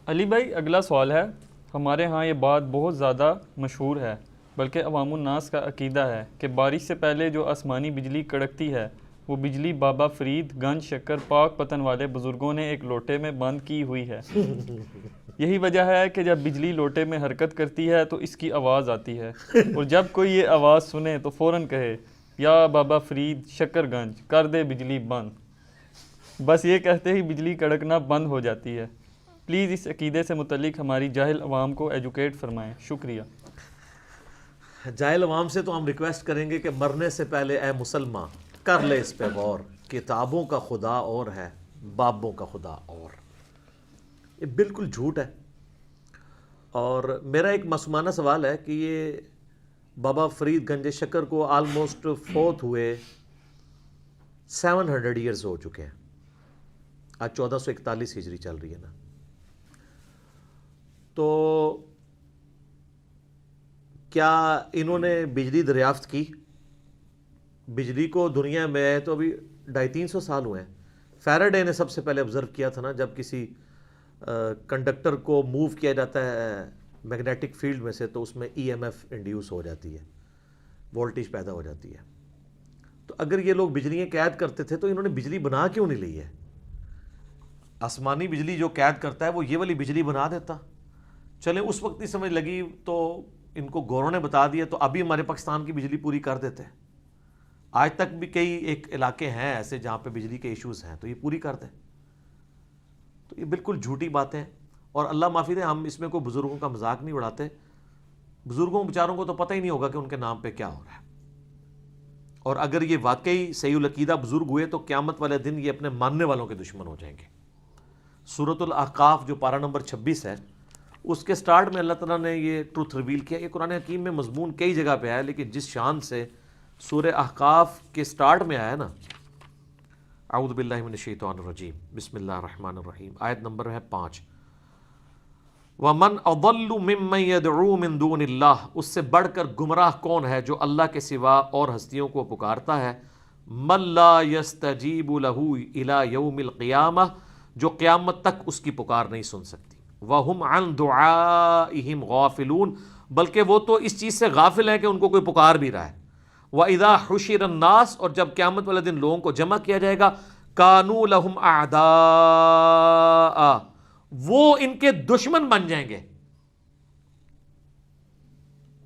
علی بھائی اگلا سوال ہے، ہمارے ہاں یہ بات بہت زیادہ مشہور ہے، بلکہ عوام الناس کا عقیدہ ہے کہ بارش سے پہلے جو آسمانی بجلی کڑکتی ہے وہ بجلی بابا فرید گنج شکر پاک پتن والے بزرگوں نے ایک لوٹے میں بند کی ہوئی ہے۔ یہی وجہ ہے کہ جب بجلی لوٹے میں حرکت کرتی ہے تو اس کی آواز آتی ہے، اور جب کوئی یہ آواز سنے تو فوراً کہے یا بابا فرید شکر گنج کر دے بجلی بند۔ بس یہ کہتے ہی بجلی کڑکنا بند ہو جاتی ہے۔ پلیز اس عقیدے سے متعلق ہماری جاہل عوام کو ایجوکیٹ فرمائیں، شکریہ۔ جاہل عوام سے تو ہم ریکویسٹ کریں گے کہ مرنے سے پہلے اے مسلمان کر لے اس پہ غور، کتابوں کا خدا اور ہے، بابوں کا خدا اور۔ یہ بالکل جھوٹ ہے، اور میرا ایک معصومانہ سوال ہے کہ یہ بابا فرید گنج شکر کو آلموسٹ فوت ہوئے 700 ایئرز ہو چکے ہیں، آج 1441 ہجری چل رہی ہے نا، تو کیا انہوں نے بجلی دریافت کی؟ بجلی کو دنیا میں تو ابھی 250-300 سال ہوئے ہیں۔ فیراڈے نے سب سے پہلے آبزرو کیا تھا نا، جب کسی کنڈکٹر کو موو کیا جاتا ہے میگنیٹک فیلڈ میں سے تو اس میں ای ایم ایف انڈیوس ہو جاتی ہے، وولٹیج پیدا ہو جاتی ہے۔ تو اگر یہ لوگ بجلیاں قید کرتے تھے تو انہوں نے بجلی بنا کیوں نہیں لی ہے؟ آسمانی بجلی جو قید کرتا ہے وہ یہ والی بجلی بنا دیتا۔ چلے اس وقت نہیں سمجھ لگی تو ان کو گوروں نے بتا دیا، تو ابھی ہمارے پاکستان کی بجلی پوری کر دیتے ہیں۔ آج تک بھی کئی ایک علاقے ہیں ایسے جہاں پہ بجلی کے ایشوز ہیں، تو یہ پوری کر دیں۔ تو یہ بالکل جھوٹی باتیں ہیں، اور اللہ معافی دے ہم اس میں کوئی بزرگوں کا مذاق نہیں اڑاتے۔ بزرگوں بیچاروں کو تو پتہ ہی نہیں ہوگا کہ ان کے نام پہ کیا ہو رہا ہے، اور اگر یہ واقعی صحیح العقیدہ بزرگ ہوئے تو قیامت والے دن یہ اپنے ماننے والوں کے دشمن ہو جائیں گے۔ سورۃ الاحقاف جو پارہ نمبر 26 ہے، اس کے سٹارٹ میں اللہ تعالیٰ نے یہ ٹروتھ ریویل کیا۔ یہ قرآن حکیم میں مضمون کئی جگہ پہ ہے، لیکن جس شان سے سورہ احقاف کے سٹارٹ میں آیا نا، اعوذ باللہ من الشیطان الرجیم بسم اللہ الرحمن الرحیم، آیت نمبر ہے 5، وَمَنْ أَضَلُّ مِمَّنْ يَدْعُو مِن دُونِ اللَّهِ، اس سے بڑھ کر گمراہ کون ہے جو اللہ کے سوا اور ہستیوں کو پکارتا ہے، مَن لَا يَسْتَجِيبُ لَهُ إِلَى يَوْمِ الْقِيَامَةِ، جو قیامت تک اس کی پکار نہیں سن سکتی، وَهُمْ عَنْ دُعَائِهِمْ غَافِلُونَ، بلکہ وہ تو اس چیز سے غافل ہیں کہ ان کو کوئی پکار بھی رہا ہے۔ وَإِذَا حُشِرَ النَّاسُ، اور جب قیامت والے دن لوگوں کو جمع کیا جائے گا، كَانُوا لَهُمْ أَعْدَاءَ، وہ ان کے دشمن بن جائیں گے،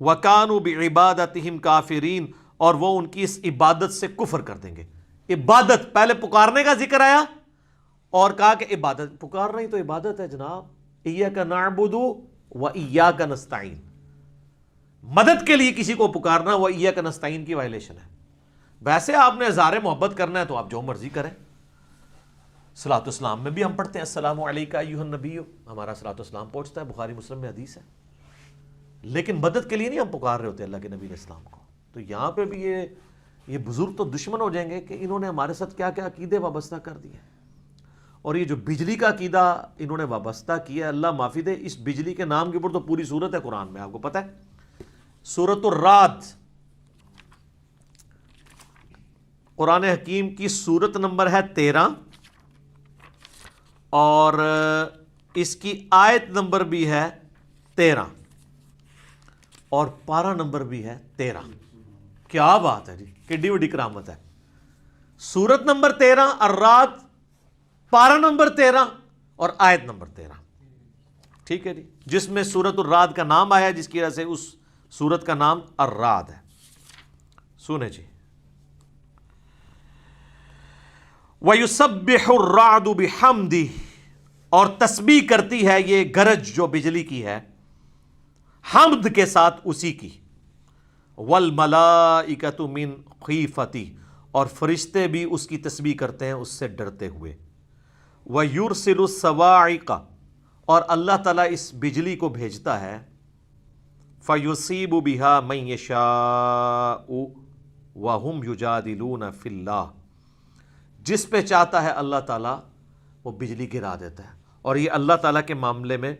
وَكَانُوا بِعِبَادَتِهِمْ كَافِرِينَ، اور وہ ان کی اس عبادت سے کفر کر دیں گے۔ عبادت، پہلے پکارنے کا ذکر آیا اور کہا کہ عبادت، پکارنا ہی تو عبادت ہے جناب۔ إِيَّاكَ نَعْبُدُ وَإِيَّاكَ نَسْتَعِينُ، مدد کے لیے کسی کو پکارنا وہ إِيَّاكَ نَسْتَعِينُ کی وائلیشن ہے۔ ویسے آپ نے اظہار محبت کرنا ہے تو آپ جو مرضی کریں۔ صلاۃ السلام میں بھی ہم پڑھتے ہیں السلام علیکہ ایھا النبی، ہمارا صلاۃ السلام پہنچتا ہے، بخاری مسلم میں حدیث ہے، لیکن مدد کے لیے نہیں ہم پکار رہے ہوتے اللہ کے نبی علیہ السلام کو۔ تو یہاں پہ بھی یہ بزرگ تو دشمن ہو جائیں گے کہ انہوں نے ہمارے ساتھ کیا کیا عقیدے وابستہ کر دیے، اور یہ جو بجلی کا عقیدہ انہوں نے وابستہ کیا، اللہ معافی دے، اس بجلی کے نام کے اوپر تو پوری صورت ہے قرآن میں، آپ کو پتہ ہے، سورۃ الرعد، قرآن حکیم کی سورت نمبر ہے 13، اور اس کی آیت نمبر بھی ہے 13، اور پارہ نمبر بھی ہے 13۔ کیا بات ہے جی، کڈی بڑی کرامت ہے۔ سورت نمبر 13 الرعد، پارہ نمبر 13 اور آیت نمبر 13، ٹھیک ہے جی، جس میں سورت الرعد کا نام آیا، جس کی وجہ سے اس سورت کا نام الرعد ہے۔ سنیں جی، وَيُسَبِّحُ الرَّعْدُ بِحَمْدِهِ، اور تسبیح کرتی ہے یہ گرج جو بجلی کی ہے حمد کے ساتھ اسی کی، وَالْمَلَائِكَةُ مِنْ خِیفَتِهِ، اور فرشتے بھی اس کی تسبیح کرتے ہیں اس سے ڈرتے ہوئے، وَيُرْسِلُ الصَّوَاعِقَ، اور اللہ تعالیٰ اس بجلی کو بھیجتا ہے، فَيُصِيبُ بِهَا مَن يَشَاءُ وَهُمْ يُجَادِلُونَ فِي اللَّهِ، جس پہ چاہتا ہے اللہ تعالیٰ وہ بجلی گرا دیتا ہے، اور یہ اللہ تعالیٰ کے معاملے میں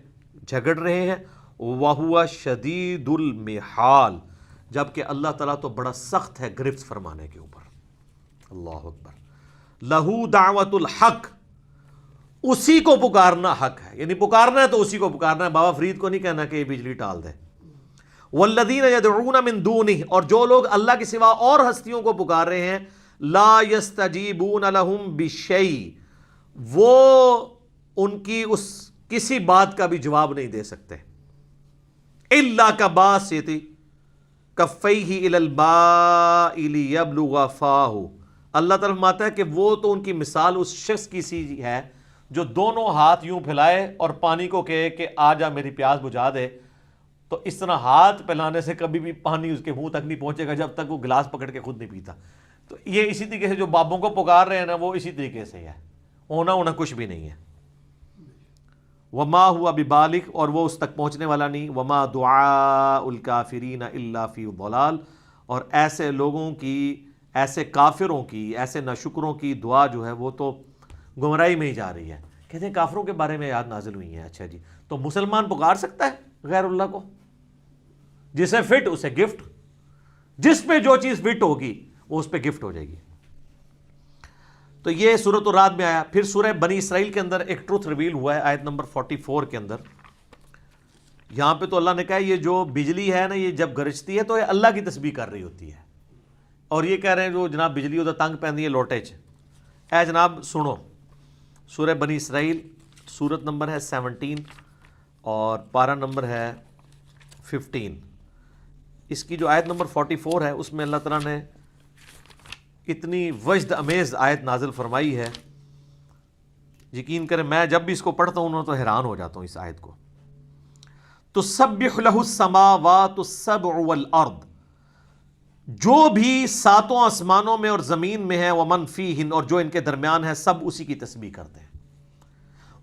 جھگڑ رہے ہیں، وَهُوَ شَدِيدُ الْمِحَالِ، جبکہ اللہ تعالیٰ تو بڑا سخت ہے گرفت فرمانے کے اوپر۔ اللہ اکبر۔ لَهُ دعوت الحق، اسی کو پکارنا حق ہے، یعنی پکارنا ہے تو اسی کو پکارنا ہے، بابا فرید کو نہیں کہنا کہ یہ بجلی ٹال دے۔ والذین یدعون من دونہ، اور جو لوگ اللہ کے سوا اور ہستیوں کو پکار رہے ہیں، لا یستجیبون لہم بشیء، وہ ان کی اس کسی بات کا بھی جواب نہیں دے سکتے، الا کباسط کفیہ الی الماء لیبلغ فاہ، اللہ تعالیٰ فرماتا ہے کہ وہ تو ان کی مثال اس شخص کی سی ہے جو دونوں ہاتھ یوں پھیلائے اور پانی کو کہے کہ آ جا میری پیاس بجھا دے، تو اس طرح ہاتھ پھیلانے سے کبھی بھی پانی اس کے منہ تک نہیں پہنچے گا جب تک وہ گلاس پکڑ کے خود نہیں پیتا۔ تو یہ اسی طریقے سے جو بابوں کو پکار رہے ہیں نا، وہ اسی طریقے سے ہے، ہونا کچھ بھی نہیں ہے۔ وما ہوا ببالغ، اور وہ اس تک پہنچنے والا نہیں، وما دعاء الکافرین الا فی ضلال، اور ایسے لوگوں کی، ایسے کافروں کی، ایسے ناشکروں کی دعا جو ہے وہ تو گمراہی میں ہی جا رہی ہے۔ کہتے ہیں کافروں کے بارے میں آیات نازل ہوئی ہیں، اچھا جی، تو مسلمان پکار سکتا ہے غیر اللہ کو؟ جسے فٹ اسے گفٹ، جس پہ جو چیز فٹ ہوگی وہ اس پہ گفٹ ہو جائے گی۔ تو یہ سورۃ الرعد میں آیا۔ پھر سورہ بنی اسرائیل کے اندر ایک ٹروتھ ریویل ہوا ہے آیت نمبر 44 کے اندر۔ یہاں پہ تو اللہ نے کہا یہ جو بجلی ہے نا، یہ جب گرجتی ہے تو یہ اللہ کی تسبیح کر رہی ہوتی ہے، اور یہ کہہ رہے ہیں جو جناب بجلی ہوتا تنگ پہنی ہے لوٹے چ۔ اے جناب سنو، سورہ بنی اسرائیل، سورت نمبر ہے 17 اور پارہ نمبر ہے 15۔ اس کی جو آیت نمبر 44 ہے اس میں اللہ تعالیٰ نے اتنی وجد امیز آیت نازل فرمائی ہے، یقین کریں میں جب بھی اس کو پڑھتا ہوں تو حیران ہو جاتا ہوں اس آیت کو۔ تسبح لہ السماوات السبع والارض، جو بھی ساتوں آسمانوں میں اور زمین میں ہے، ومن فیہن، اور جو ان کے درمیان ہے، سب اسی کی تسبیح کرتے ہیں۔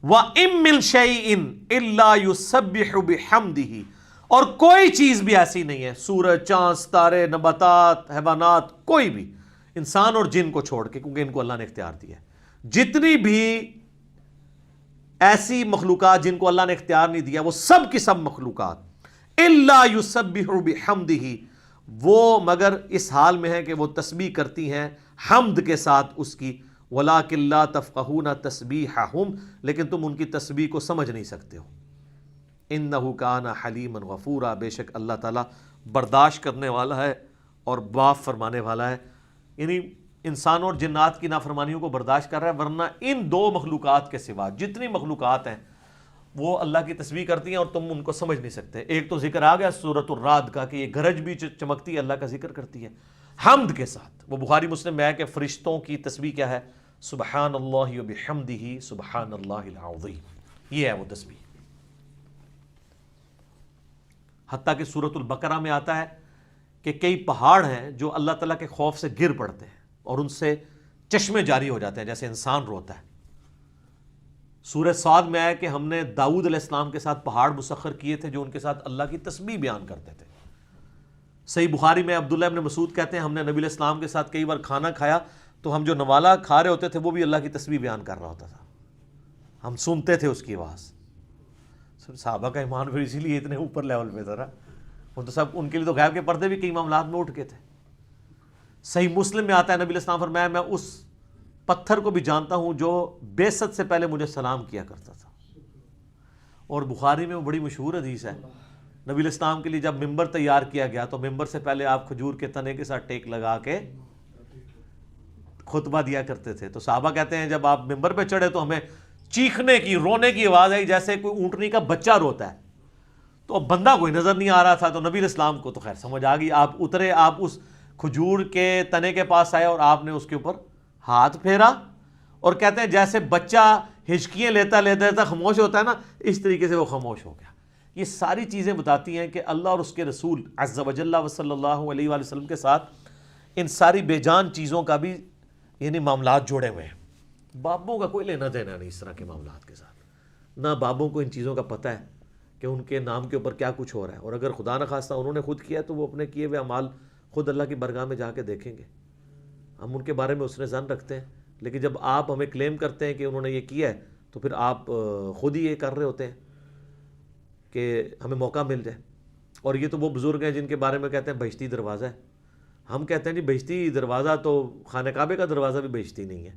وَإِن مِّن شَيْءٍ إِلَّا يُسَبِّحُ بِحَمْدِهِ، اور کوئی چیز بھی ایسی نہیں ہے، سورج، چاند، ستارے، نباتات، حیوانات، کوئی بھی، انسان اور جن کو چھوڑ کے، کیونکہ ان کو اللہ نے اختیار دیا ہے، جتنی بھی ایسی مخلوقات جن کو اللہ نے اختیار نہیں دیا، وہ سب کی سب مخلوقات الا یسبح بحمدہ، وہ مگر اس حال میں ہے کہ وہ تسبیح کرتی ہیں حمد کے ساتھ اس کی، ولکن لا تفقہون تسبیحہم، لیکن تم ان کی تسبیح کو سمجھ نہیں سکتے ہو۔ انہ کان حلیما غفورا، بے شک اللہ تعالیٰ برداشت کرنے والا ہے اور معاف فرمانے والا ہے، یعنی انسانوں اور جنات کی نافرمانیوں کو برداشت کر رہا ہے، ورنہ ان دو مخلوقات کے سوا جتنی مخلوقات ہیں وہ اللہ کی تسبیح کرتی ہیں اور تم ان کو سمجھ نہیں سکتے۔ ایک تو ذکر آ گیا سورۃ الرعد کا کہ یہ گرج بھی چمکتی ہے، اللہ کا ذکر کرتی ہے حمد کے ساتھ۔ وہ بخاری مسلم میں ہے کہ فرشتوں کی تسبیح کیا ہے؟ سبحان اللہ وبحمدہ سبحان اللہ العظیم، یہ ہے وہ تسبیح۔ حتیٰ کہ سورۃ البقرہ میں آتا ہے کہ کئی پہاڑ ہیں جو اللہ تعالیٰ کے خوف سے گر پڑتے ہیں اور ان سے چشمے جاری ہو جاتے ہیں جیسے انسان روتا ہے۔ سورہ صاد میں آیا کہ ہم نے داؤد علیہ السلام کے ساتھ پہاڑ مسخر کیے تھے جو ان کے ساتھ اللہ کی تسبیح بیان کرتے تھے۔ صحیح بخاری میں عبداللہ ابن مسعود کہتے ہیں ہم نے نبی علیہ السلام کے ساتھ کئی بار کھانا کھایا تو ہم جو نوالا کھا رہے ہوتے تھے وہ بھی اللہ کی تسبیح بیان کر رہا ہوتا تھا، ہم سنتے تھے اس کی آواز۔ صحابہ کا ایمان پھر اسی لیے اتنے اوپر لیول پہ تھا نا، وہ تو سب ان کے لیے تو غیب کے پردے بھی کئی معاملات میں اٹھ کے تھے۔ صحیح مسلم میں آتا ہے نبی علیہ السلام فرمایا میں اس پتھر کو بھی جانتا ہوں جو بعثت سے پہلے مجھے سلام کیا کرتا تھا۔ اور بخاری میں وہ بڑی مشہور حدیث ہے، نبی علیہ السلام کے لیے جب ممبر تیار کیا گیا تو ممبر سے پہلے آپ کھجور کے تنے کے ساتھ ٹیک لگا کے خطبہ دیا کرتے تھے۔ تو صحابہ کہتے ہیں جب آپ ممبر پہ چڑھے تو ہمیں چیخنے کی، رونے کی آواز آئی جیسے کوئی اونٹنی کا بچہ روتا ہے، تو اب بندہ کوئی نظر نہیں آ رہا تھا۔ تو نبی علیہ السلام کو تو خیر سمجھ آ گئی، آپ اترے، آپ اس کھجور کے تنے کے پاس آئے اور آپ نے اس کے اوپر ہاتھ پھیرا، اور کہتے ہیں جیسے بچہ ہچکیاں لیتا لیتا خاموش ہوتا ہے نا، اس طریقے سے وہ خاموش ہو گیا۔ یہ ساری چیزیں بتاتی ہیں کہ اللہ اور اس کے رسول عز و جل و صلی اللہ علیہ وآلہ وسلم کے ساتھ ان ساری بے جان چیزوں کا بھی یعنی معاملات جوڑے ہوئے ہیں۔ بابوں کا کوئی لینا دینا نہیں اس طرح کے معاملات کے ساتھ، نہ بابوں کو ان چیزوں کا پتہ ہے کہ ان کے نام کے اوپر کیا کچھ ہو رہا ہے، اور اگر خدا نخواستہ انہوں نے خود کیا تو وہ اپنے کیے ہوئے اعمال خود اللہ کی برگاہ میں جا کے دیکھیں گے۔ ہم ان کے بارے میں حسن ظن رکھتے ہیں، لیکن جب آپ ہمیں کلیم کرتے ہیں کہ انہوں نے یہ کیا ہے تو پھر آپ خود ہی یہ کر رہے ہوتے ہیں کہ ہمیں موقع مل جائے۔ اور یہ تو وہ بزرگ ہیں جن کے بارے میں کہتے ہیں بہشتی دروازہ ہے، ہم کہتے ہیں جی بہشتی دروازہ تو خانہ کعبے کا دروازہ بھی بہشتی نہیں ہے،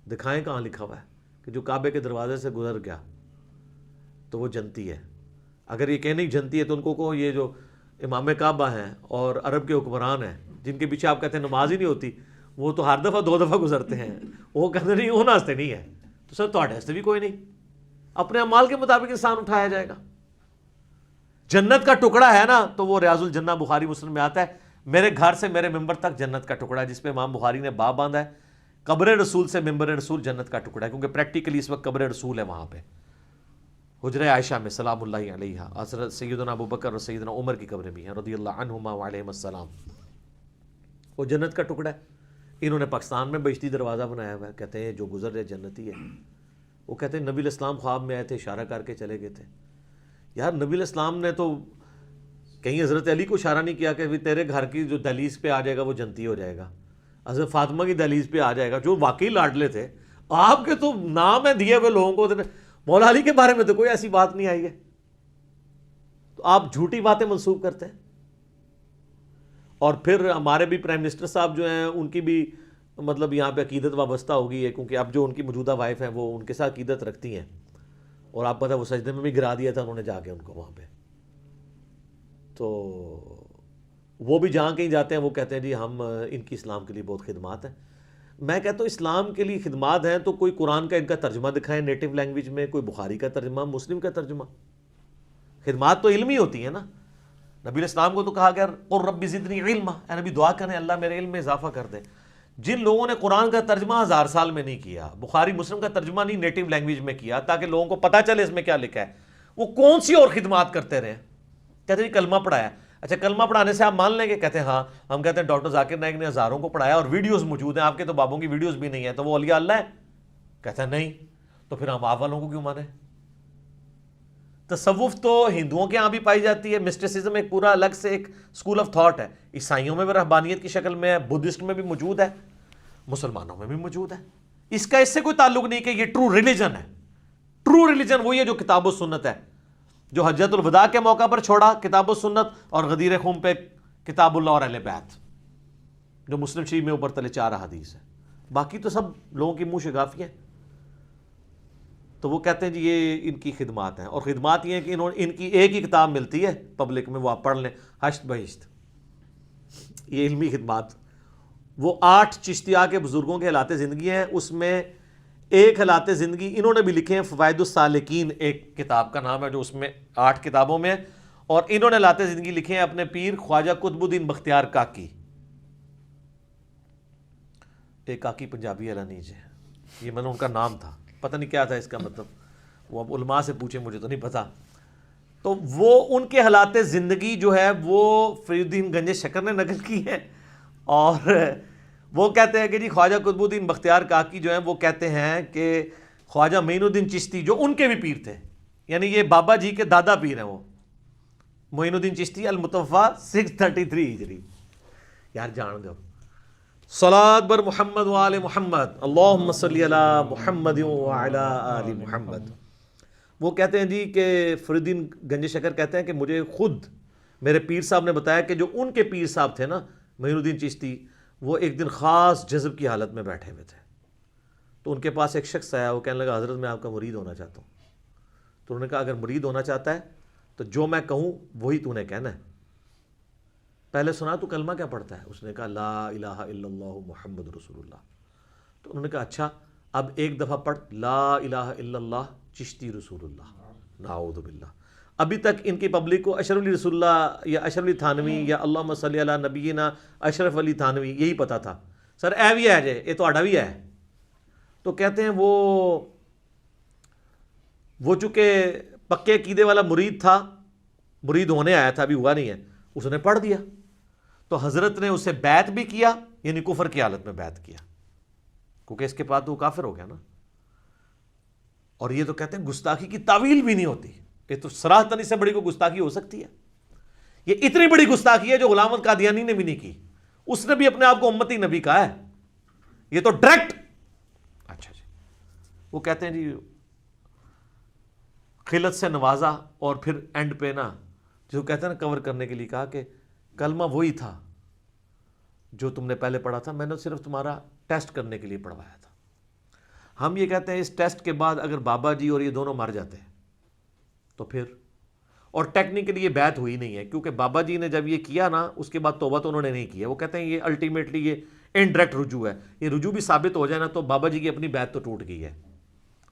دکھائیں کہاں لکھا ہوا ہے۔ کہ جو کعبے کے دروازے سے گزر گیا تو وہ جنتی ہے. اگر یہ کہنے جنتی ہے تو ان کو یہ جو امام کعبہ ہیں اور عرب کے حکمران ہیں جن کے پیچھے آپ کہتے ہیں نماز ہی نہیں ہوتی, وہ تو ہر دفعہ 2 دفعہ گزرتے ہیں, وہ کہتے نہیں وہ ناستے نہیں ہے. تو سر تواڈے واسطے بھی کوئی نہیں, اپنے اعمال کے مطابق انسان اٹھایا جائے گا. جنت کا ٹکڑا ہے نا تو وہ ریاض الجنہ بخاری مسلم میں آتا ہے, میرے گھر سے میرے ممبر تک جنت کا ٹکڑا ہے, جس پہ امام بخاری نے باب باندھا ہے قبر رسول سے ممبر رسول جنت کا ٹکڑا ہے, کیونکہ پریکٹیکلی اس وقت قبر رسول ہے وہاں پہ حجرہ عائشہ میں سلام اللہ علیہ. حضرت سیدنا ابوبکر اور سیدنا عمر کی قبریں بھی ہیں رضی اللہ عنہما وعلیہم السلام. وہ جنت کا ٹکڑا ہے. انہوں نے پاکستان میں بہشتی دروازہ بنایا ہوا ہے, کہتے ہیں جو گزر رہے جنتی ہے. وہ کہتے ہیں نبی علیہ السلام خواب میں آئے تھے, اشارہ کر کے چلے گئے تھے. یار نبی علیہ السلام نے تو کہیں حضرت علی کو اشارہ نہیں کیا کہ تیرے گھر کی جو دہلیز پہ آ جائے گا وہ جنتی ہو جائے گا, حضرت فاطمہ کی دہلیز پہ آ جائے گا, جو واقعی لاڈلے تھے. آپ کے تو نام ہے دیے ہوئے لوگوں کو, مولا علی کے بارے میں تو کوئی ایسی بات نہیں آئی ہے, تو آپ جھوٹی باتیں منسوب کرتے ہیں. اور پھر ہمارے بھی پرائم منسٹر صاحب جو ہیں ان کی بھی مطلب یہاں پہ عقیدت وابستہ ہو گئی ہے, کیونکہ اب جو ان کی موجودہ وائف ہیں وہ ان کے ساتھ عقیدت رکھتی ہیں, اور آپ پتہ وہ سجدے میں بھی گرا دیا تھا انہوں نے جا کے ان کو وہاں پہ. تو وہ بھی جہاں کہیں جاتے ہیں وہ کہتے ہیں جی ہم ان کی اسلام کے لیے بہت خدمات ہیں. میں کہتا ہوں اسلام کے لیے خدمات ہیں تو کوئی قرآن کا ان کا ترجمہ دکھائیں نیٹو لینگویج میں, کوئی بخاری کا ترجمہ, مسلم کا ترجمہ. خدمات تو علمی ہوتی ہیں نا. نبی علیہ السلام کو تو کہا گیا قل رب زدنی علما, اے نبی دعا کریں اللہ میرے علم میں اضافہ کر دے. جن لوگوں نے قرآن کا ترجمہ 1000 سال میں نہیں کیا, بخاری مسلم کا ترجمہ نہیں نیٹو لینگویج میں کیا تاکہ لوگوں کو پتہ چلے اس میں کیا لکھا ہے, وہ کون سی اور خدمات کرتے رہے. کہتے ہیں کلمہ پڑھایا, اچھا کلمہ پڑھانے سے آپ مان لیں گے؟ کہتے ہیں ہاں. ہم کہتے ہیں ڈاکٹر ذاکر نائک نے ہزاروں کو پڑھایا اور ویڈیوز موجود ہیں, آپ کے تو بابوں کی ویڈیوز بھی نہیں ہیں, تو وہ اولیاء اللہ ہے؟ کہتے ہیں نہیں. تو پھر ہم آپ والوں کو کیوں مانیں؟ تصوف تو ہندوؤں کے ہاں بھی پائی جاتی ہے, مسٹسزم ایک پورا الگ سے ایک اسکول آف تھاٹ ہے, عیسائیوں میں بھی رہبانیت کی شکل میں ہے, بدھسٹ میں بھی موجود ہے, مسلمانوں میں بھی موجود ہے. اس کا اس سے کوئی تعلق نہیں کہ یہ ٹرو ریلیجن ہے. ٹرو ریلیجن وہی ہے جو کتاب و سنت ہے, جو حجت الوداع کے موقع پر چھوڑا کتاب و سنت, اور غدیر خون پہ کتاب اللہ اور اہل بیت, جو مسلم شریف میں اوپر تلے 4 احادیث ہے. باقی تو سب لوگوں کی منہ شگافی ہیں. تو وہ کہتے ہیں جی یہ ان کی خدمات ہیں, اور خدمات یہ ہیں کہ ان کی ایک ہی کتاب ملتی ہے پبلک میں, وہ آپ پڑھ لیں, حشت بہشت. یہ علمی خدمات. وہ 8 چشتیہ کے بزرگوں کے حالات زندگی ہیں, اس میں ایک حالات زندگی انہوں نے بھی لکھے ہیں, فوائد السالکین ایک کتاب کا نام ہے جو اس میں 8 کتابوں میں ہے, اور انہوں نے حالات زندگی لکھے ہیں اپنے پیر خواجہ قطب الدین بختیار کاکی. ایک کاکی پنجابی علانیج ہے, یہ میں نے ان کا نام تھا, پتہ نہیں کیا تھا اس کا مطلب, وہ اب علماء سے پوچھیں, مجھے تو نہیں پتہ. تو وہ ان کے حالات زندگی جو ہے وہ فرید الدین گنج شکر نے نقل کی ہے, اور وہ کہتے ہیں کہ جی خواجہ قطب الدین بختیار کاکی جو ہیں وہ کہتے ہیں کہ خواجہ معین الدین چشتی جو ان کے بھی پیر تھے, یعنی یہ بابا جی کے دادا پیر ہیں, وہ معین الدین چشتی المتوفا 633 ہجری. یار جان دو صلاۃ بر محمد و آل محمد, اللہم صلی علی محمد و علی آل محمد. وہ کہتے ہیں جی کہ فرید الدین گنج شکر کہتے ہیں کہ مجھے خود میرے پیر صاحب نے بتایا کہ جو ان کے پیر صاحب تھے نا معین الدین چشتی, وہ ایک دن خاص جذب کی حالت میں بیٹھے ہوئے تھے, تو ان کے پاس ایک شخص آیا, وہ کہنے لگا حضرت میں آپ کا مرید ہونا چاہتا ہوں. تو انہوں نے کہا اگر مرید ہونا چاہتا ہے تو جو میں کہوں وہی تو نے کہنا ہے, پہلے سنا تو کلمہ کیا پڑھتا ہے؟ اس نے کہا لا الہ الا اللہ محمد رسول اللہ. تو انہوں نے کہا اچھا اب ایک دفعہ پڑھ لا الہ الا اللہ چشتی رسول اللہ. نعوذ باللہ. ابھی تک ان کی پبلک کو اشرف علی رسول اللہ یا اشرف علی تھانوی یا اللہم صلی علی نبینا اشرف علی تھانوی یہی پتا تھا. سر اے بھی ہے جے, یہ تو آڈا بھی ہے. تو کہتے ہیں وہ چونکہ پکے عقیدے والا مرید تھا, مرید ہونے آیا تھا, ابھی ہوا نہیں ہے, اس نے پڑھ دیا. تو حضرت نے اسے بیعت بھی کیا, یعنی کفر کی حالت میں بیعت کیا, کیونکہ اس کے بعد تو وہ کافر ہو گیا نا. اور یہ تو کہتے ہیں گستاخی کی تعویل بھی نہیں ہوتی, یہ تو صراحتاً اس سے بڑی کوئی گستاخی ہو سکتی ہے؟ یہ اتنی بڑی گستاخی ہے جو غلام احمد قادیانی نے بھی نہیں کی, اس نے بھی اپنے آپ کو امتی نبی کہا ہے, یہ تو ڈائریکٹ. اچھا جی, وہ کہتے ہیں جی خلت سے نوازا, اور پھر اینڈ پہ نا جو کہتے ہیں نا کور کرنے کے لیے کہا کہ کلمہ وہی تھا جو تم نے پہلے پڑھا تھا, میں نے صرف تمہارا ٹیسٹ کرنے کے لیے پڑھوایا تھا. ہم یہ کہتے ہیں اس ٹیسٹ کے بعد اگر بابا جی اور یہ دونوں مر جاتے ہیں تو پھر، اور ٹیکنیکلی یہ بیعت ہوئی نہیں ہے، کیونکہ بابا جی نے جب یہ کیا نا اس کے بعد توبہ تو انہوں نے نہیں کیا. وہ کہتے ہیں یہ الٹیمیٹلی یہ انڈائریکٹ رجوع ہے، یہ رجوع بھی ثابت ہو جائے نا تو بابا جی کی اپنی بیعت تو ٹوٹ گئی ہے.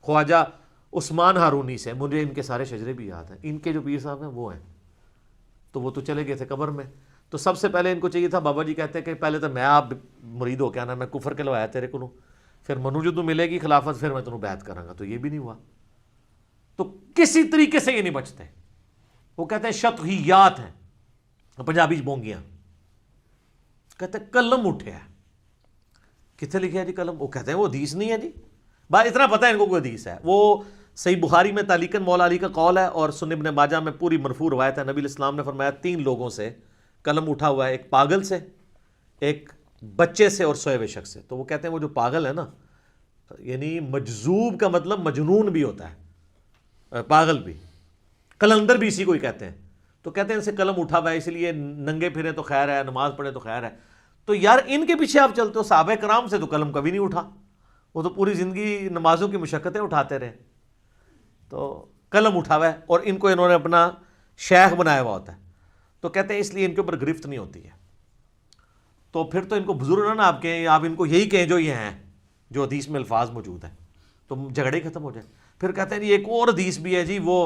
خواجہ عثمان ہارونی سے، مجھے ان کے سارے شجرے بھی یاد ہیں، ان کے جو پیر صاحب ہیں وہ ہیں، تو وہ تو چلے گئے تھے قبر میں. تو سب سے پہلے ان کو چاہیے تھا، بابا جی کہتے ہیں کہ پہلے تو میں آپ مرید ہو کے آنا، میں کفر کے لوایا تیرے کو، پھر منو جو تو ملے گی خلافت پھر میں تمہیں بیعت کراں گا. تو یہ بھی نہیں ہوا. تو کسی طریقے سے یہ نہیں بچتے. وہ کہتے ہیں شطحیات ہیں، پنجابی بونگیاں. کہتے ہیں قلم اٹھے ہے. کتنے لکھے ہے جی قلم؟ وہ کہتے ہیں وہ حدیث نہیں ہے جی. بات اتنا پتہ ہے ان کو کوئی حدیث ہے. وہ صحیح بخاری میں تعلیقاً مولا علی کا قول ہے، اور سنن ابن ماجہ میں پوری مرفوع روایت ہے. نبی علیہ السلام نے فرمایا 3 لوگوں سے قلم اٹھا ہوا ہے، ایک پاگل سے، ایک بچے سے، اور سوئے ہوئے شخص سے. تو وہ کہتے ہیں وہ جو پاگل ہے نا، یعنی مجذوب کا مطلب مجنون بھی ہوتا ہے، پاگل بھی، قلندر بھی اسی کو ہی کہتے ہیں. تو کہتے ہیں ان سے قلم اٹھا ہوا ہے، اس لیے ننگے پھریں تو خیر ہے، نماز پڑھیں تو خیر ہے. تو یار ان کے پیچھے آپ چلتے ہو، صحابہ کرام سے تو قلم کبھی نہیں اٹھا، وہ تو پوری زندگی نمازوں کی مشقتیں اٹھاتے رہے. تو قلم اٹھا ہوا ہے، اور ان کو انہوں نے اپنا شیخ بنایا ہوا ہوتا ہے. تو کہتے ہیں اس لیے ان کے اوپر گرفت نہیں ہوتی ہے. تو پھر تو ان کو بزرگ نا آپ کہیں، آپ ان کو یہی کہیں جو یہ ہیں، جو حدیث میں الفاظ موجود ہیں، تو جھگڑے ہی ختم ہو جائے. پھر کہتے ہیں جی ایک اور حدیث بھی ہے جی، وہ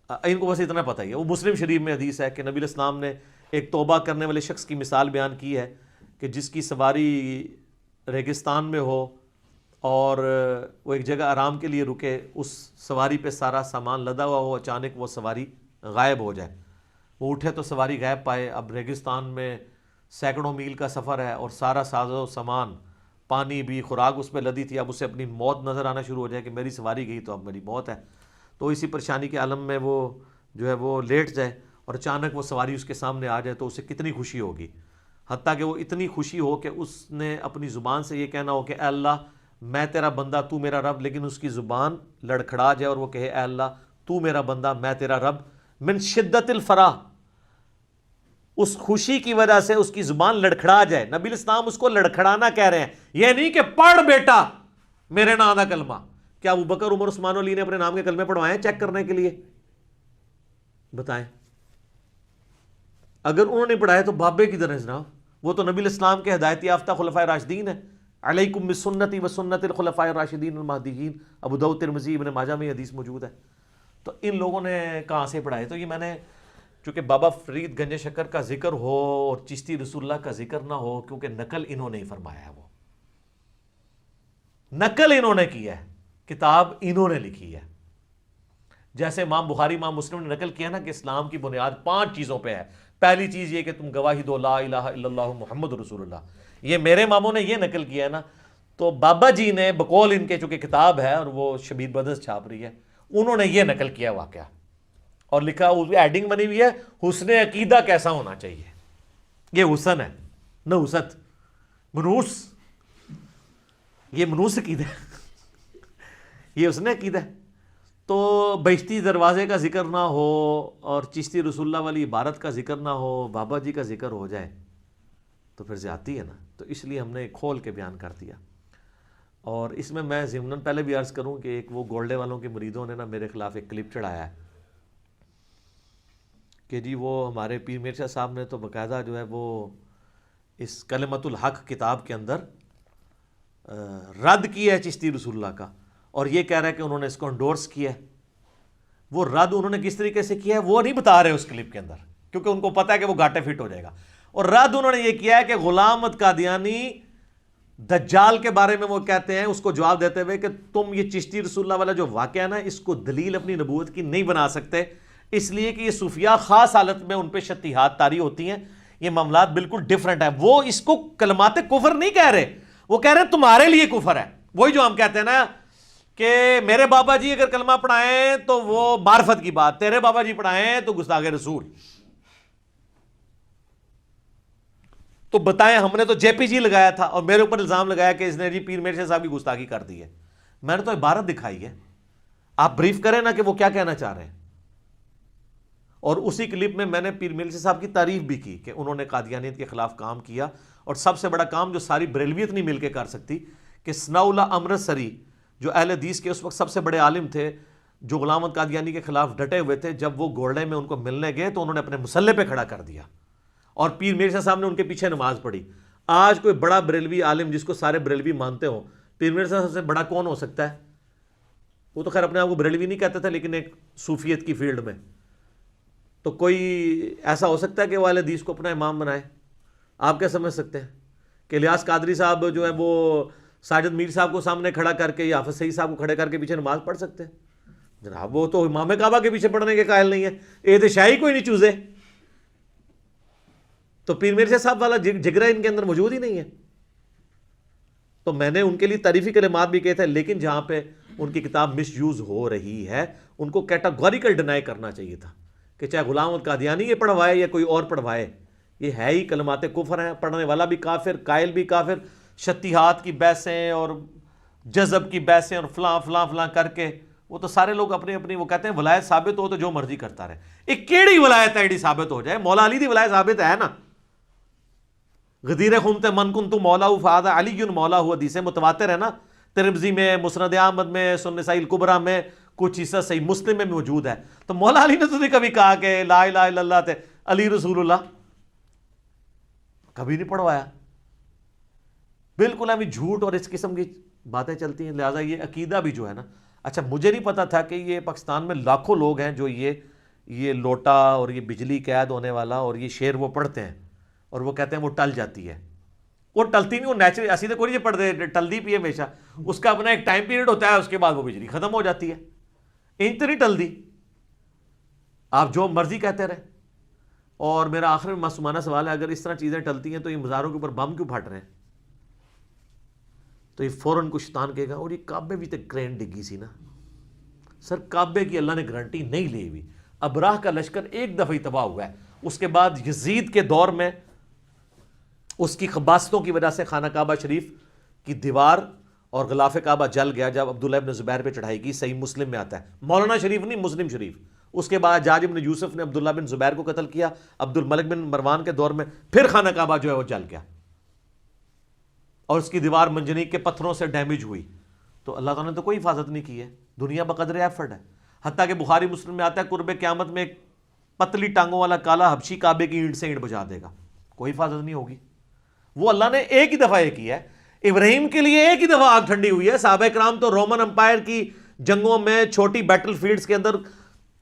ان کو بس اتنا پتہ ہی ہے. وہ مسلم شریف میں حدیث ہے کہ نبی علیہ السلام نے ایک توبہ کرنے والے شخص کی مثال بیان کی ہے کہ جس کی سواری ریگستان میں ہو اور وہ ایک جگہ آرام کے لیے رکے، اس سواری پہ سارا سامان لدا ہوا ہو، اچانک وہ سواری غائب ہو جائے. وہ اٹھے تو سواری غائب پائے. اب ریگستان میں سینکڑوں میل کا سفر ہے اور سارا ساز و سامان، پانی بھی، خوراک اس پہ لدی تھی. اب اسے اپنی موت نظر آنا شروع ہو جائے کہ میری سواری گئی تو اب میری موت ہے. تو اسی پریشانی کے عالم میں وہ جو ہے وہ لیٹ جائے اور اچانک وہ سواری اس کے سامنے آ جائے تو اسے کتنی خوشی ہوگی. حتیٰ کہ وہ اتنی خوشی ہو کہ اس نے اپنی زبان سے یہ کہنا ہو کہ اے اللہ میں تیرا بندہ تو میرا رب، لیکن اس کی زبان لڑکھڑا جائے اور وہ کہے اے اللہ تو میرا بندہ میں تیرا رب. من شدت الفرح، اس خوشی کی وجہ سے اس کی زبان لڑکھڑا جائے. نبی الاسلام اس کو لڑکھڑانا کہہ رہے ہیں، یہ نہیں کہ پڑھ بیٹا میرے نام دا کلمہ. کیا ابو بکر، عمر، عثمان و علی نے اپنے نام کے کلمے پڑھوائے ہیں چیک کرنے کے لیے؟ بتائیں. اگر انہوں نے پڑھائے تو بابے کی طرح جناب، وہ تو نبی الاسلام کے ہدایت یافتہ خلفائے راشدین ہیں. علیکم بسنتی و سنت الخلفاء الراشدین المہدیین. ابو داؤد، ترمذی، ابن ماجہ میں یہ حدیث موجود ہے. تو ان لوگوں نے کہاں سے پڑھائے؟ تو یہ میں نے، چونکہ بابا فرید گنج شکر کا ذکر ہو اور چشتی رسول اللہ کا ذکر نہ ہو، کیونکہ نقل انہوں نے ہی فرمایا ہے، وہ نقل انہوں نے کی ہے، کتاب انہوں نے لکھی ہے. جیسے امام بخاری، امام مسلم نے نقل کیا نا کہ اسلام کی بنیاد 5 چیزوں پہ ہے. پہلی چیز یہ کہ تم گواہی دو لا الہ الا اللہ محمد رسول اللہ. یہ میرے اماموں نے یہ نقل کیا ہے نا. تو بابا جی نے بقول ان کے، چونکہ کتاب ہے اور وہ شبیر بدرس چھاپ رہی ہے، انہوں نے یہ نقل کیا واقعہ اور لکھا، اس میں ایڈنگ بنی ہوئی ہے حسن عقیدہ کیسا ہونا چاہیے. یہ حسن ہے نہ حسد، منوس، یہ منوس عقیدہ ہے، یہ حسن عقیدہ ہے. تو بہشتی دروازے کا ذکر نہ ہو اور چشتی رسول اللہ والی عبارت کا ذکر نہ ہو، بابا جی کا ذکر ہو جائے تو پھر زیادتی ہے نا. تو اس لیے ہم نے کھول کے بیان کر دیا. اور اس میں ضمناً پہلے بھی عرض کروں کہ ایک وہ گولڈے والوں کے مریدوں نے نا میرے خلاف ایک کلپ چڑھایا ہے کہ جی وہ ہمارے پیر مرشد صاحب نے تو باقاعدہ جو ہے وہ اس کلمۃ الحق کتاب کے اندر رد کیا ہے چشتی رسول اللہ کا، اور یہ کہہ رہا ہے کہ انہوں نے اس کو انڈورس کیا ہے. وہ رد انہوں نے کس طریقے سے کیا ہے وہ نہیں بتا رہے اس کلپ کے اندر، کیونکہ ان کو پتہ ہے کہ وہ گھاٹے فٹ ہو جائے گا. اور رد انہوں نے یہ کیا ہے کہ غلام احمد قادیانی دجال کے بارے میں وہ کہتے ہیں، اس کو جواب دیتے ہوئے کہ تم یہ چشتی رسول اللہ والا جو واقعہ ہے نا، اس کو دلیل اپنی نبوت کی نہیں بنا سکتے، اس لیے کہ یہ صوفیاء خاص حالت میں ان پہ شتیحات طاری ہوتی ہیں، یہ معاملات بالکل ڈیفرنٹ ہے. وہ اس کو کلمات کفر نہیں کہہ رہے، وہ کہہ رہے ہیں تمہارے لیے کفر ہے. وہی جو ہم کہتے ہیں نا کہ میرے بابا جی اگر کلمہ پڑھائیں تو وہ معرفت کی بات، تیرے بابا جی پڑھائیں تو گستاخ رسول. تو بتائیں، ہم نے تو جے پی جی لگایا تھا اور میرے اوپر الزام لگایا کہ اس نے جی پیر مرشد صاحب کی گستاخی کر دی ہے. میں نے تو عبارت دکھائی ہے، آپ بریف کریں نا کہ وہ کیا کہنا چاہ رہے ہیں. اور اسی کلپ میں نے پیر مرشد صاحب کی تعریف بھی کی کہ انہوں نے قادیانیت کے خلاف کام کیا، اور سب سے بڑا کام جو ساری بریلویت نہیں مل کے کر سکتی کہ ثناء اللہ امرتسری جو اہل حدیث کے اس وقت سب سے بڑے عالم تھے, جو غلام احمد قادیانی کے خلاف ڈٹے ہوئے تھے, جب وہ گولڑے میں ان کو ملنے گئے تو انہوں نے اپنے مسلح پہ کھڑا کر دیا اور پیر میرزا صاحب نے ان کے پیچھے نماز پڑھی. آج کوئی بڑا بریلوی عالم جس کو سارے بریلوی مانتے ہوں, پیر میرزا صاحب سے بڑا کون ہو سکتا ہے؟ وہ تو خیر اپنے آپ کو بریلوی نہیں کہتے تھے, لیکن ایک صوفیت کی فیلڈ میں. تو کوئی ایسا ہو سکتا ہے کہ وہ اہل حدیث کو اپنا امام بنائے؟ آپ کیا سمجھ سکتے ہیں کہ الیاس قادری صاحب جو ہے وہ ساجد میر صاحب کو سامنے کھڑا کر کے یا حافظ سعید صاحب کو کھڑے کر کے پیچھے نماز پڑھ سکتے ہیں؟ جناب وہ تو امام کعبہ کے پیچھے پڑھنے کے قائل نہیں ہے, اے شاہی کوئی نہیں چوزے. تو پیر مرزا صاحب والا جگرہ ان کے اندر موجود ہی نہیں ہے. تو میں نے ان کے لیے تعریفی کلمات بھی کہے تھے, لیکن جہاں پہ ان کی کتاب مس یوز ہو رہی ہے ان کو کیٹاگوریکل ڈینائی کرنا چاہیے تھا کہ چاہے غلام احمد قادیانی یہ پڑھوائے یا کوئی اور پڑھوائے, یہ ہے ہی کلمات کفر ہیں, پڑھنے والا بھی کافر, قائل بھی کافر, شتیہات کی بحثیں اور جذب کی بحثیں اور فلاں فلاں فلاں کر کے وہ تو سارے لوگ اپنی اپنی وہ کہتے ہیں ولایت ثابت ہو تو جو مرضی کرتا رہے. ایک کیڑی ولایت ہے ایڈی ثابت ہو جائے؟ مولا علی دی ولایت ثابت ہے نا, غدیر خمت من کنت مولا فہذا علی مولا ہوا, حدیث متواتر ہے نا, ترمذی میں, مسند احمد میں, سنن نسائی الکبریٰ میں, کچھ حصہ صحیح مسلم میں موجود ہے. تو مولا علی نے تو نہیں کبھی کہا کہ لا الہ الا اللہ تھے علی رسول اللہ, کبھی نہیں پڑھوایا. بالکل ابھی جھوٹ اور اس قسم کی باتیں چلتی ہیں. لہٰذا یہ عقیدہ بھی جو ہے نا, اچھا مجھے نہیں پتا تھا کہ یہ پاکستان میں لاکھوں لوگ ہیں جو یہ لوٹا اور یہ بجلی قید ہونے والا اور یہ شعر وہ پڑھتے ہیں اور وہ کہتے ہیں وہ ٹل جاتی ہے. وہ ٹلتی نہیں, وہ نیچرل ایسی تو کوئی نہیں پڑھتے, ٹلدی بھی ہے ہمیشہ, اس کا اپنا ایک ٹائم پیریڈ ہوتا ہے, اس کے بعد وہ بجلی ختم ہو جاتی ہے. انج تو نہیں ٹلدی, آپ جو مرضی کہتے رہے. اور میرا آخر میں معصومانہ سوال ہے, اگر اس طرح چیزیں ٹلتی ہیں تو یہ مزاروں کے اوپر بم کیوں پھٹ رہے ہیں؟ تو یہ فوراً کو شیطان کہے گا اور یہ کعبے بھی تو کرین ڈگی سی نا. سر کعبے کی اللہ نے گارنٹی نہیں لی ہوئی. ابراہ کا لشکر ایک دفعہ ہی تباہ ہوا ہے, اس کے بعد یزید کے دور میں اس کی خباستوں کی وجہ سے خانہ کعبہ شریف کی دیوار اور غلاف کعبہ جل گیا جب عبداللہ ابن زبیر پہ چڑھائی کی. صحیح مسلم میں آتا ہے, مولانا شریف نہیں, مسلم شریف. اس کے بعد حجاج ابن یوسف نے عبداللہ بن زبیر کو قتل کیا, عبد الملک بن مروان کے دور میں پھر خانہ کعبہ جو ہے وہ جل گیا اور اس کی دیوار منجنیق کے پتھروں سے ڈیمیج ہوئی. تو اللہ تعالیٰ نے تو کوئی حفاظت نہیں کی ہے, دنیا بقدر ایفرٹ ہے. حتیٰ کہ بخاری مسلم میں آتا ہے قرب قیامت میں ایک پتلی ٹانگوں والا کالا حبشی کعبے کی اینٹ سے اینٹ بجا دے گا, کوئی حفاظت نہیں ہوگی. وہ اللہ نے ایک ہی دفعہ یہ کیا ہے. ابراہیم کے لیے ایک ہی دفعہ آگ ٹھنڈی ہوئی ہے. صحابہ کرام تو رومن امپائر کی جنگوں میں چھوٹی بیٹل فیلڈز کے اندر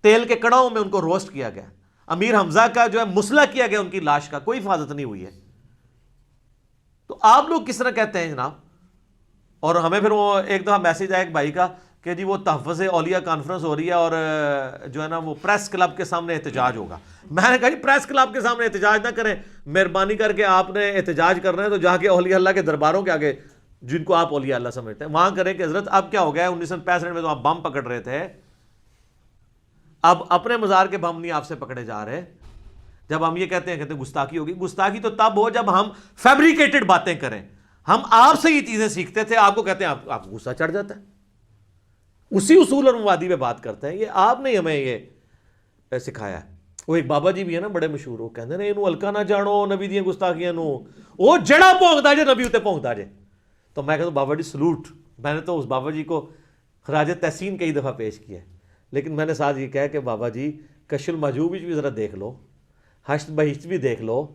تیل کے کڑاؤں میں ان کو روسٹ کیا گیا. امیر حمزہ کا جو ہے مسلح کیا گیا ان کی لاش کا, کوئی حفاظت نہیں ہوئی ہے. تو آپ لوگ کس طرح کہتے ہیں جناب؟ اور ہمیں پھر وہ ایک دفعہ میسج آیا ایک بھائی کا کہ جی وہ تحفظ اولیاء کانفرنس ہو رہی ہے اور جو ہے نا وہ پریس کلب کے سامنے احتجاج ہوگا. میں نے کہا جی پریس کلب کے سامنے احتجاج نہ کریں, مہربانی کر کے آپ نے احتجاج کرنا ہے تو جا کے اولیاء اللہ کے درباروں کے آگے جن کو آپ اولیاء اللہ سمجھتے ہیں وہاں کریں کہ حضرت اب کیا ہو گیا ہے, 1965 میں تو آپ بم پکڑ رہے تھے, اب اپنے مزار کے بم نہیں آپ سے پکڑے جا رہے. جب ہم یہ کہتے ہیں گستاخی ہوگی, گستاخی تو تب ہو جب ہم فیبریکیٹڈ باتیں کریں. ہم آپ سے یہ چیزیں سیکھتے تھے, آپ کو کہتے ہیں آپ غصہ چڑھ جاتا ہے, اسی اصول اور مبادی پہ بات کرتے ہیں. یہ آپ نے ہمیں یہ سکھایا. وہ ایک بابا جی بھی ہے نا بڑے مشہور, وہ کہتے ہیں انہوں ہلکا نہ جانو نبی دیاں گستاخیاں نو, وہ جڑا پونکتا جے نبی اتے پونکتا جے. تو میں کہتا ہوں بابا جی سلوٹ, میں نے تو اس بابا جی کو خراج تحسین کئی دفعہ پیش کیا ہے, لیکن میں نے ساتھ یہ کہا کہ بابا جی کشف المحجوب بھی ذرا دیکھ لو, حشر بہشت بھی دیکھ لو,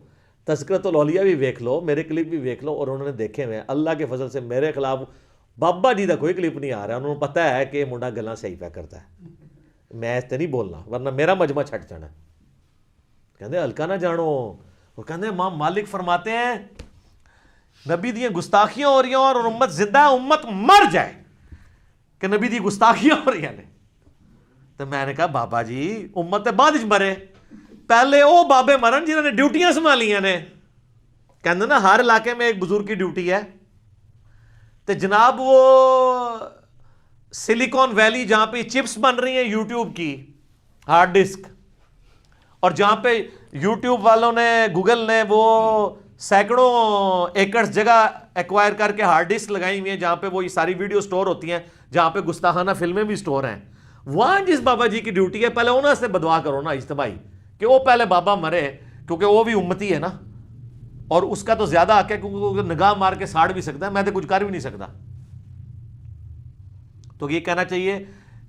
تذکرۃ الاولیاء بھی دیکھ لو, میرے کلپ بھی دیکھ لو. اور انہوں نے دیکھے ہوئے اللہ کے فضل سے میرے خلاف بابا جی کا کوئی کلپ نہیں آ رہا. انہوں نے پتہ ہے کہ منڈا گلاں صحیح پہ کرتا ہے, میں اس تے نہیں بولنا ورنہ میرا مجمع چھٹ جانا. کہتے ہلکا نہ جانو, اور کہتے ہیں امام مالک فرماتے ہیں نبی دی گستاخیاں ہو رہی ہیں اور امت زندہ ہے, امت مر جائے کہ نبی دی گستاخیاں ہو رہی ہیں. تو میں نے کہا بابا جی امت بعد مرے, پہلے وہ بابے مرن جنہوں نے ڈیوٹیاں سنبھالیاں نے. کہتے نا ہر علاقے میں ایک بزرگ کی ڈیوٹی ہے. تو جناب وہ سلیکون ویلی جہاں پہ چپس بن رہی ہیں یوٹیوب کی ہارڈ ڈسک, اور جہاں پہ یوٹیوب والوں نے گوگل نے وہ سینکڑوں ایکڑ جگہ ایکوائر کر کے ہارڈ ڈسک لگائی ہوئی ہیں جہاں پہ وہ یہ ساری ویڈیو سٹور ہوتی ہیں, جہاں پہ گستاخانہ فلمیں بھی سٹور ہیں, وہاں جس بابا جی کی ڈیوٹی ہے پہلے انہوں سے بدعا کرو نا اجتماعی کہ وہ پہلے بابا مرے, کیونکہ وہ بھی امتی ہے نا, اور اس کا تو زیادہ حق ہے کیونکہ نگاہ مار کے ساڑ بھی سکتا ہے, میں تو کچھ کر بھی نہیں سکتا. تو یہ کہنا چاہیے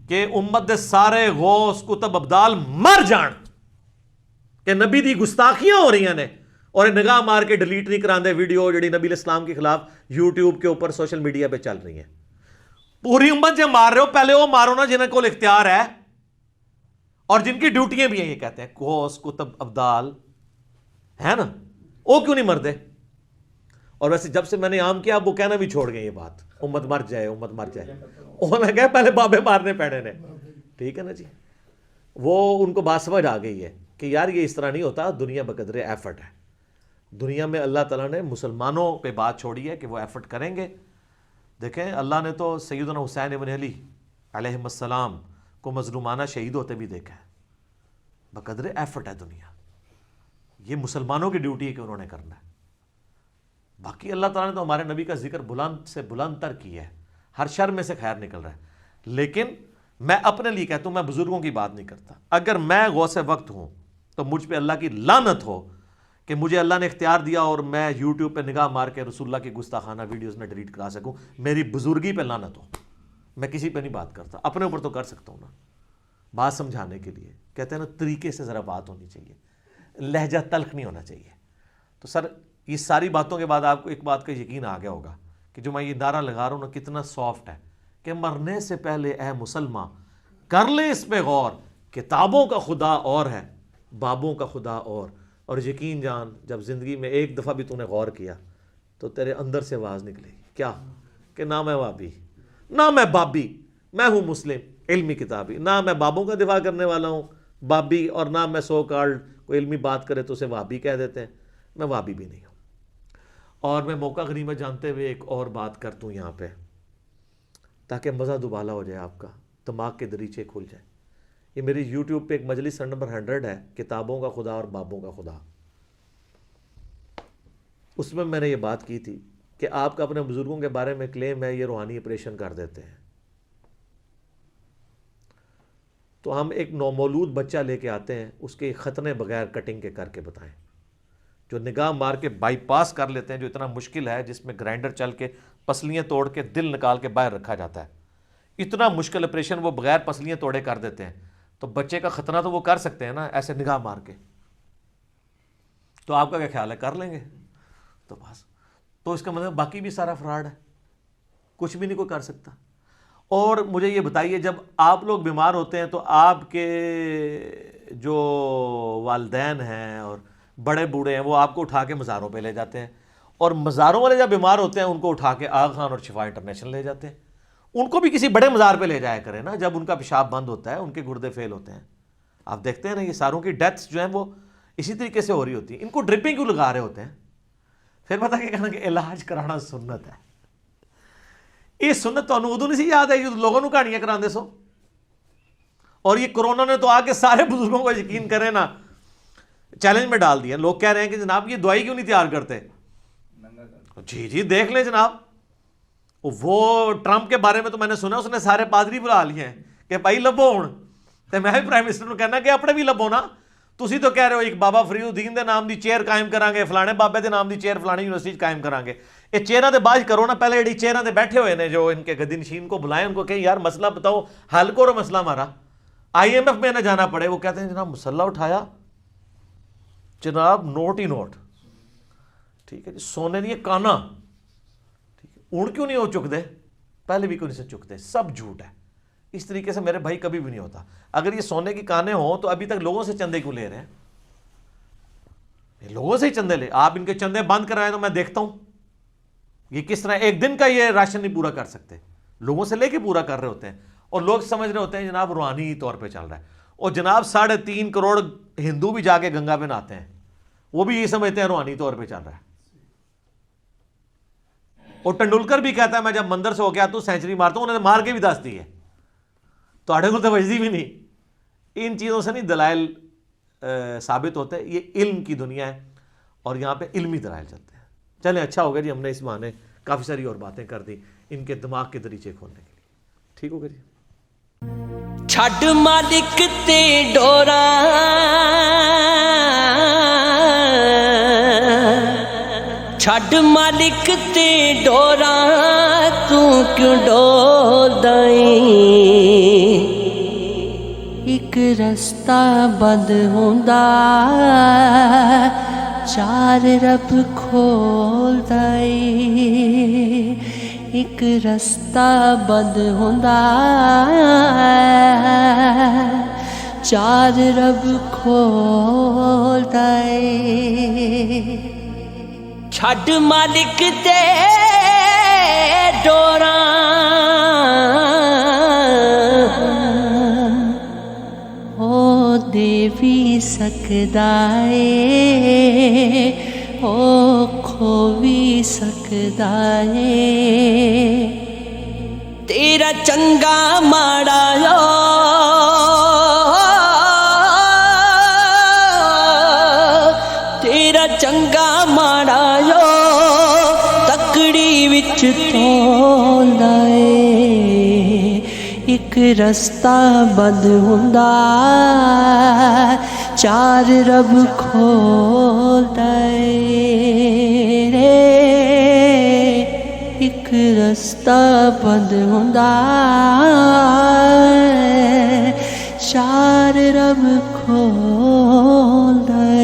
کہ امت دے سارے غوث کتب ابدال مر جان کہ نبی دی گستاخیاں ہو رہی ہیں اور نگاہ مار کے ڈیلیٹ نہیں کراندے ویڈیو جڑی نبی علیہ السلام کے خلاف یوٹیوب کے اوپر سوشل میڈیا پہ چل رہی ہیں. پوری امت جو مار رہے ہو پہلے وہ مارو نا جنہیں کو اختیار ہے اور جن کی ڈیوٹیاں بھی ہیں. یہ کہتے ہیں غوث کتب ابدال ہے نا, وہ کیوں نہیں مردے؟ اور ویسے جب سے میں نے عام کیا اب وہ کہنا بھی چھوڑ گئے یہ بات, امت مر جائے امت مر جائے. انہوں نے کہا پہلے بابے مارنے پڑے نے. ٹھیک ہے نا جی, وہ ان کو بات سمجھ آ گئی ہے کہ یار یہ اس طرح نہیں ہوتا, دنیا بقدر ایفرٹ ہے. دنیا میں اللہ تعالیٰ نے مسلمانوں پہ بات چھوڑی ہے کہ وہ ایفرٹ کریں گے. دیکھیں اللہ نے تو سیدنا حسین ابن علی علیہ السلام کو مظلومانہ شہید ہوتے بھی دیکھا ہے. بقدر ایفرٹ ہے دنیا. یہ مسلمانوں کی ڈیوٹی ہے کہ انہوں نے کرنا ہے. باقی اللہ تعالیٰ نے تو ہمارے نبی کا ذکر بلند سے بلند تر کیا ہے, ہر شر میں سے خیر نکل رہا ہے. لیکن میں اپنے لیے کہتا ہوں, میں بزرگوں کی بات نہیں کرتا. اگر میں غوث وقت ہوں تو مجھ پہ اللہ کی لعنت ہو کہ مجھے اللہ نے اختیار دیا اور میں یوٹیوب پہ نگاہ مار کے رسول اللہ کی گستاخانہ ویڈیوز نہ ڈیلیٹ کرا سکوں. میری بزرگی پہ لعنت ہو. میں کسی پہ نہیں بات کرتا, اپنے اوپر تو کر سکتا ہوں نا, بات سمجھانے کے لیے. کہتے ہیں نا طریقے سے ذرا بات ہونی چاہیے, لہجہ تلخ نہیں ہونا چاہیے. تو سر یہ ساری باتوں کے بعد آپ کو ایک بات کا یقین آ گیا ہوگا کہ جو میں یہ نعرہ لگا رہا ہوں نا کتنا سافٹ ہے کہ مرنے سے پہلے اے مسلمان کر لے اس پہ غور, کتابوں کا خدا اور ہے بابوں کا خدا اور یقین جان جب زندگی میں ایک دفعہ بھی تو نے غور کیا تو تیرے اندر سے آواز نکلے گی کیا کہ نہ میں وابی نہ میں بابی, میں ہوں مسلم علمی کتابی. نہ میں بابوں کا دفاع کرنے والا ہوں بابی, اور نہ میں سو کارڈ کوئی علمی بات کرے تو اسے وابی کہہ دیتے ہیں. میں وابی بھی نہیں ہوں. اور میں موقع غنیمت جانتے ہوئے ایک اور بات کر دوں یہاں پہ تاکہ مزہ دوبالا ہو جائے, آپ کا دماغ کے دریچے کھل جائیں. یہ میری یوٹیوب پہ ایک مجلس نمبر 100 ہے, کتابوں کا خدا اور بابوں کا خدا. اس میں نے یہ بات کی تھی کہ آپ کا اپنے بزرگوں کے بارے میں کلیم ہے یہ روحانی آپریشن کر دیتے ہیں. تو ہم ایک نومولود بچہ لے کے آتے ہیں, اس کے ختنے بغیر کٹنگ کے کر کے بتائیں, جو نگاہ مار کے بائی پاس کر لیتے ہیں, جو اتنا مشکل ہے جس میں گرائنڈر چل کے پسلیاں توڑ کے دل نکال کے باہر رکھا جاتا ہے. اتنا مشکل آپریشن وہ بغیر پسلیاں توڑے کر دیتے ہیں. تو بچے کا ختنہ تو وہ کر سکتے ہیں نا ایسے نگاہ مار کے. تو آپ کا کیا خیال ہے, کر لیں گے؟ تو بس, تو اس کا مطلب باقی بھی سارا فراڈ ہے, کچھ بھی نہیں کوئی کر سکتا. اور مجھے یہ بتائیے جب آپ لوگ بیمار ہوتے ہیں تو آپ کے جو والدین ہیں اور بڑے بوڑھے ہیں وہ آپ کو اٹھا کے مزاروں پہ لے جاتے ہیں, اور مزاروں والے جب بیمار ہوتے ہیں ان کو اٹھا کے آغا خان اور شفا انٹرنیشنل لے جاتے ہیں. ان کو بھی کسی بڑے مزار پہ لے جایا کرے نا جب ان کا پیشاب بند ہوتا ہے, ان کے گردے فیل ہوتے ہیں. آپ دیکھتے ہیں نا یہ ساروں کی ڈیتھس جو ہیں وہ اسی طریقے سے ہو رہی ہوتی ہیں. ان کو ڈرپنگ کیوں لگا رہے ہوتے ہیں؟ پھر پتہ کیا کہنا کہ علاج کرانا سنت ہے. یہ سنت تو ادو نہیں سی یاد ہے, یہ لوگوں کو کہانیاں کراندے سو. اور یہ کرونا نے تو آ کے سارے بزرگوں کو یقین کرے نا چیلنج میں ڈال دیا. لوگ کہہ رہے ہیں کہ جناب یہ دوائی کیوں نہیں تیار کرتے؟ جی دیکھ لیں جناب, وہ ٹرمپ کے بارے میں تو میں نے سنا اس نے سارے پادری بلا لیے ہیں کہ بھائی لبو ہوں. تو میں بھی پرائم منسٹر کو کہنا کہ اپنے بھی لبو نا. تسی تو کہہ رہے ہو ایک بابا فرید الدین دے نام دی چیئر قائم کران گے, فلانے بابے دے نام دی چیئر فلانی یونیورسٹی قائم کران گے. یہ چیئراں دے باج کرو نا, پہلے جڑی چیئراں دے بیٹھے ہوئے نے جو ان کے گدی نشین کو بلائیں, ان کو کہیں یار مسئلہ بتاؤ, حل کرو مسئلہ ہمارا. IMF میں نہ جانا پڑے. وہ کہتے ہیں جناب مسئلہ اٹھایا جناب نوٹ ہی نوٹ. ٹھیک ہے جی, سونے نہیں کانا. ٹھیک ہے, اون کیوں نہیں ہو چک دے, پہلے بھی کیوں نہیں سے چک دے, سب جھوٹ ہے. اس طریقے سے میرے بھائی کبھی بھی نہیں ہوتا. اگر یہ سونے کی کانے ہوں تو ابھی تک لوگوں سے چندے کیوں لے رہے ہیں؟ یہ لوگوں سے ہی چندے لے, آپ ان کے چندے بند کرائیں تو میں دیکھتا ہوں یہ کس طرح ایک دن کا یہ راشن نہیں پورا کر سکتے, لوگوں سے لے کے پورا کر رہے ہوتے ہیں. اور لوگ سمجھ رہے ہوتے ہیں جناب روحانی طور پہ چل رہا ہے. اور جناب 3.5 کروڑ ہندو بھی جا کے گنگا پہ نہاتے ہیں, وہ بھی یہ سمجھتے ہیں روحانی طور پہ چل رہا ہے. اور ٹنڈولکر بھی کہتا ہے میں جب مندر سے ہو گیا تو سینچری مارتا ہوں, انہوں نے مار کے بھی دس دی ہے. تو آڑے کو تو وجدی بھی نہیں. ان چیزوں سے نہیں دلائل ثابت ہوتے. یہ علم کی دنیا ہے اور یہاں پہ علمی دلائل چلتے ہیں. چلیں اچھا ہو گیا جی, ہم نے اس بہانے کافی ساری اور باتیں کر دی ان کے دماغ کے دریچے کھولنے کے لیے. ٹھیک ہو گیا جی. چھڈ مالک تے ڈورا چھڈ مالک تے ڈورا تو کیوں ڈول دائیں ਰਸਤਾ ਬੰਦ ਹੁੰਦਾ, ਚਾਰ ਰੱਬ ਖੋਲਦਾ ਏ। ਇੱਕ ਰਸਤਾ ਬੰਦ ਹੁੰਦਾ, ਚਾਰ ਰੱਬ ਖੋਲਦਾ ਏ। ਛੱਡ ਮਾਲਿਕ ਤੇ ਡੋਰਾਂ, ਉਹ ਦੇ ਵੀ ਸਕਦਾ ਏ, ਉਹ ਖੋ ਵੀ ਸਕਦਾ ਏ। ਤੇਰਾ ਚੰਗਾ ਮਾੜਾ ਤੇਰਾ ਚੰਗਾ ਮਾੜਾ ਤਕੜੀ ਵਿੱਚ ਤੋਲਦਾ ਏ। ਇੱਕ ਰਸਤਾ ਬੰਦ ਹੁੰਦਾ, ਚਾਰ ਰੱਬ ਖੋਲਦਾ ਏ। ਇੱਕ ਰਸਤਾ ਬੰਦ ਹੁੰਦਾ, ਚਾਰ ਰੱਬ ਖੋਲਦਾ ਏ।